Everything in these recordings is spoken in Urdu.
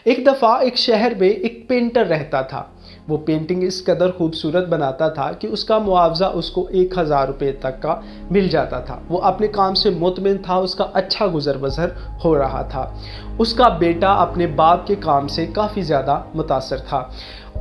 ایک دفعہ ایک شہر میں ایک پینٹر رہتا تھا۔ وہ پینٹنگ اس قدر خوبصورت بناتا تھا کہ اس کا معاوضہ اس کو 1000 روپے تک کا مل جاتا تھا۔ وہ اپنے کام سے مطمئن تھا، اس کا اچھا گزر بسر ہو رہا تھا۔ اس کا بیٹا اپنے باپ کے کام سے کافی زیادہ متاثر تھا،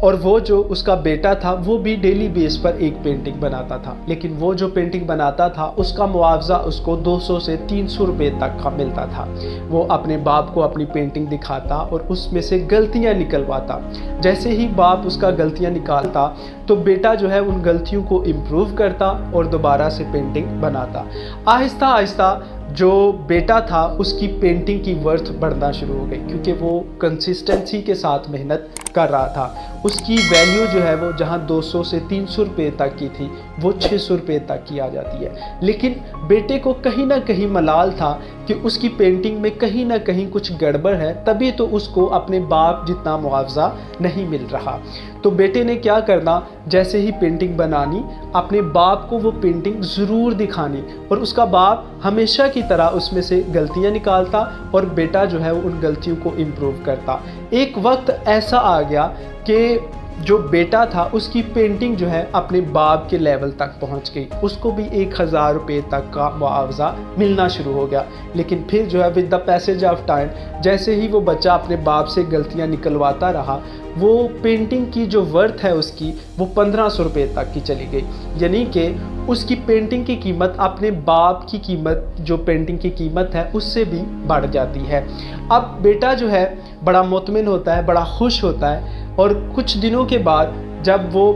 اور وہ جو اس کا بیٹا تھا وہ بھی ڈیلی بیس پر ایک پینٹنگ بناتا تھا، لیکن وہ جو پینٹنگ بناتا تھا اس کا معاوضہ اس کو 200 سے 300 روپے تک کا ملتا تھا۔ وہ اپنے باپ کو اپنی پینٹنگ دکھاتا اور اس میں سے غلطیاں نکلواتا۔ جیسے ہی باپ اس کا غلطیاں نکالتا تو بیٹا جو ہے ان غلطیوں کو امپروو کرتا اور دوبارہ سے پینٹنگ بناتا۔ آہستہ آہستہ جو بیٹا تھا اس کی پینٹنگ کی ورتھ بڑھنا شروع ہو گئی، کیونکہ وہ کنسسٹنسی کے ساتھ محنت کر رہا تھا۔ اس کی ویلیو جو ہے وہ جہاں 200 سے 300 روپے تک کی تھی وہ 600 روپے تک کی آ جاتی ہے۔ لیکن بیٹے کو کہیں نہ کہیں ملال تھا کہ اس کی پینٹنگ میں کہیں نہ کہیں کچھ گڑبڑ ہے، تبھی تو اس کو اپنے باپ جتنا معاوضہ نہیں مل رہا۔ تو بیٹے نے کیا کرنا، جیسے ہی پینٹنگ بنانی اپنے باپ کو وہ پینٹنگ ضرور دکھانی، اور اس کا باپ ہمیشہ کی طرح اس میں سے غلطیاں نکالتا اور بیٹا جو ہے وہ ان غلطیوں کو امپروو کرتا۔ ایک وقت ایسا آ گیا کہ جو بیٹا تھا اس کی پینٹنگ جو ہے اپنے باپ کے لیول تک پہنچ گئی، اس کو بھی 1000 روپے تک کا معاوضہ ملنا شروع ہو گیا۔ لیکن پھر جو ہے with the passage of time جیسے ہی وہ بچہ اپنے باپ سے غلطیاں نکلواتا رہا، وہ پینٹنگ کی جو ورتھ ہے اس کی وہ 1500 روپے تک کی چلی گئی، یعنی کہ اس کی پینٹنگ کی قیمت اپنے باپ کی قیمت جو پینٹنگ کی قیمت ہے اس سے بھی بڑھ جاتی ہے۔ اب بیٹا جو ہے بڑا مطمئن ہوتا ہے، بڑا خوش ہوتا ہے، اور کچھ دنوں کے بعد جب وہ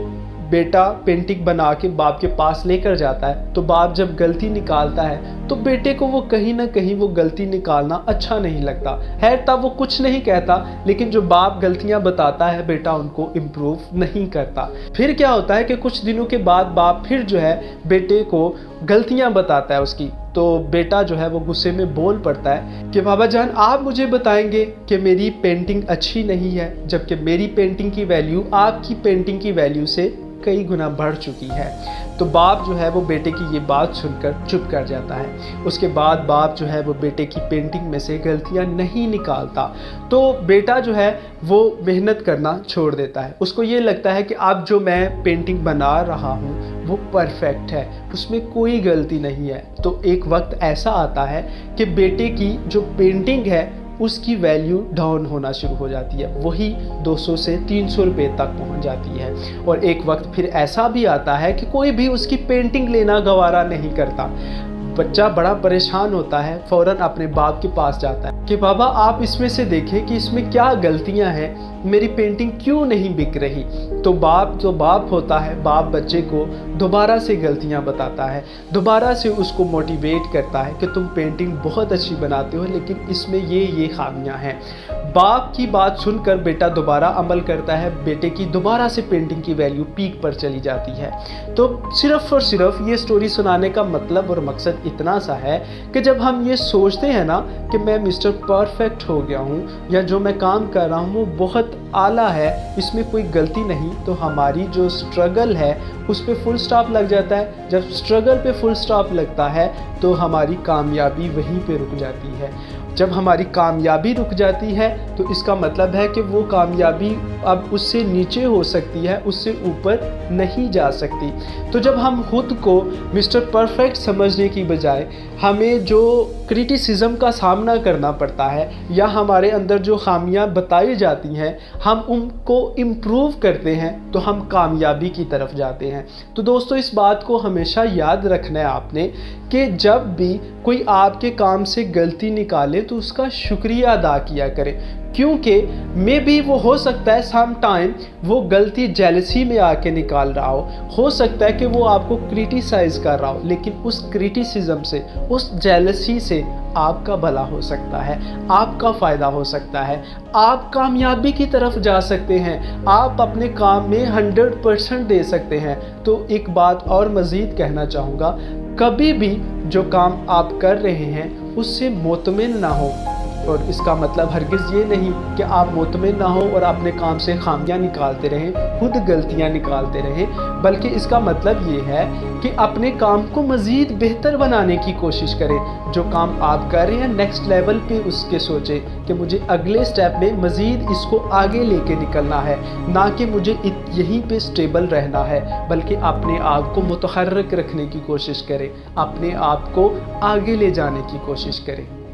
بیٹا پینٹنگ بنا کے باپ کے پاس لے کر جاتا ہے تو باپ جب غلطی نکالتا ہے تو بیٹے کو وہ کہیں نہ کہیں وہ غلطی نکالنا اچھا نہیں لگتا۔ خیر تب وہ کچھ نہیں کہتا، لیکن جو باپ غلطیاں بتاتا ہے بیٹا ان کو امپروو نہیں کرتا۔ پھر کیا ہوتا ہے کہ کچھ دنوں کے بعد باپ پھر جو ہے بیٹے کو غلطیاں بتاتا ہے اس کی، تو بیٹا جو ہے وہ غصے میں بول پڑتا ہے کہ بابا جان آپ مجھے بتائیں گے کہ میری پینٹنگ اچھی نہیں ہے، جبکہ میری پینٹنگ کی ویلیو آپ کی پینٹنگ کی ویلیو سے کئی گنا بڑھ چکی ہے۔ تو باپ جو ہے وہ بیٹے کی یہ بات سن کر چپ کر جاتا ہے۔ اس کے بعد باپ جو ہے وہ بیٹے کی پینٹنگ میں سے غلطیاں نہیں نکالتا، تو بیٹا جو ہے وہ محنت کرنا چھوڑ دیتا ہے۔ اس کو یہ لگتا ہے کہ اب جو میں پینٹنگ بنا رہا ہوں وہ پرفیکٹ ہے، اس میں کوئی غلطی نہیں ہے۔ تو ایک وقت ایسا آتا ہے کہ بیٹے کی جو پینٹنگ ہے اس کی ویلیو ڈاؤن ہونا شروع ہو جاتی ہے، وہی 200 سے 300 روپے تک پہنچ جاتی ہے۔ اور ایک وقت پھر ایسا بھی آتا ہے کہ کوئی بھی اس کی پینٹنگ لینا گوارا نہیں کرتا۔ بچہ بڑا پریشان ہوتا ہے، فوراً اپنے باپ کے پاس جاتا ہے کہ بابا آپ اس میں سے دیکھیں کہ اس میں کیا غلطیاں ہیں، میری پینٹنگ کیوں نہیں بک رہی۔ تو باپ جو باپ ہوتا ہے، باپ بچے کو دوبارہ سے غلطیاں بتاتا ہے، دوبارہ سے اس کو موٹیویٹ کرتا ہے کہ تم پینٹنگ بہت اچھی بناتے ہو، لیکن اس میں یہ خامیاں ہیں۔ باپ کی بات سن کر بیٹا دوبارہ عمل کرتا ہے، بیٹے کی دوبارہ سے پینٹنگ کی ویلیو پیک پر چلی جاتی ہے۔ تو صرف اور صرف یہ سٹوری سنانے کا مطلب اور مقصد اتنا سا ہے کہ جب ہم یہ سوچتے ہیں نا کہ میں مسٹر پرفیکٹ ہو گیا ہوں، یا جو میں کام کر رہا ہوں وہ بہت اعلیٰ ہے، اس میں کوئی غلطی نہیں، تو ہماری جو سٹرگل ہے اس پہ فل سٹاپ لگ جاتا ہے۔ جب سٹرگل پہ فل سٹاپ لگتا ہے تو ہماری کامیابی وہیں پہ رک جاتی ہے۔ جب ہماری کامیابی رک جاتی ہے تو اس کا مطلب ہے کہ وہ کامیابی اب اس سے نیچے ہو سکتی ہے، اس سے اوپر نہیں جا سکتی۔ تو جب ہم خود کو مسٹر پرفیکٹ سمجھنے کی بجائے ہمیں جو کرٹیسزم کا سامنا کرنا پڑتا ہے یا ہمارے اندر جو خامیاں بتائی جاتی ہیں ہم ان کو امپروو کرتے ہیں تو ہم کامیابی کی طرف جاتے ہیں۔ تو دوستو اس بات کو ہمیشہ یاد رکھنا ہے آپ نے کہ جب بھی کوئی آپ کے کام سے غلطی نکالے تو اس کا شکریہ ادا کیا کرے، کیونکہ میں بھی وہ ہو سکتا ہے سم ٹائم وہ غلطی جیلسی میں آ کے نکال رہا ہو سکتا ہے کہ وہ آپ کو کرٹیسائز کر رہا ہو، لیکن اس کرٹیسزم سے، اس جیلسی سے آپ کا بھلا ہو سکتا ہے، آپ کا فائدہ ہو سکتا ہے، آپ کامیابی کی طرف جا سکتے ہیں، آپ اپنے کام میں 100% دے سکتے ہیں۔ تو ایک بات اور مزید کہنا چاہوں گا، کبھی بھی جو کام آپ کر رہے ہیں اس سے مطمئن نہ ہو، اور اس کا مطلب ہرگز یہ نہیں کہ آپ مطمئن نہ ہوں اور اپنے کام سے خامیاں نکالتے رہیں، خود غلطیاں نکالتے رہیں، بلکہ اس کا مطلب یہ ہے کہ اپنے کام کو مزید بہتر بنانے کی کوشش کریں۔ جو کام آپ کر رہے ہیں نیکسٹ لیول پہ اس کے سوچیں کہ مجھے اگلے سٹیپ میں مزید اس کو آگے لے کے نکلنا ہے، نہ کہ مجھے یہیں پہ سٹیبل رہنا ہے، بلکہ اپنے آپ کو متحرک رکھنے کی کوشش کریں، اپنے آپ کو آگے لے جانے کی کوشش کریں۔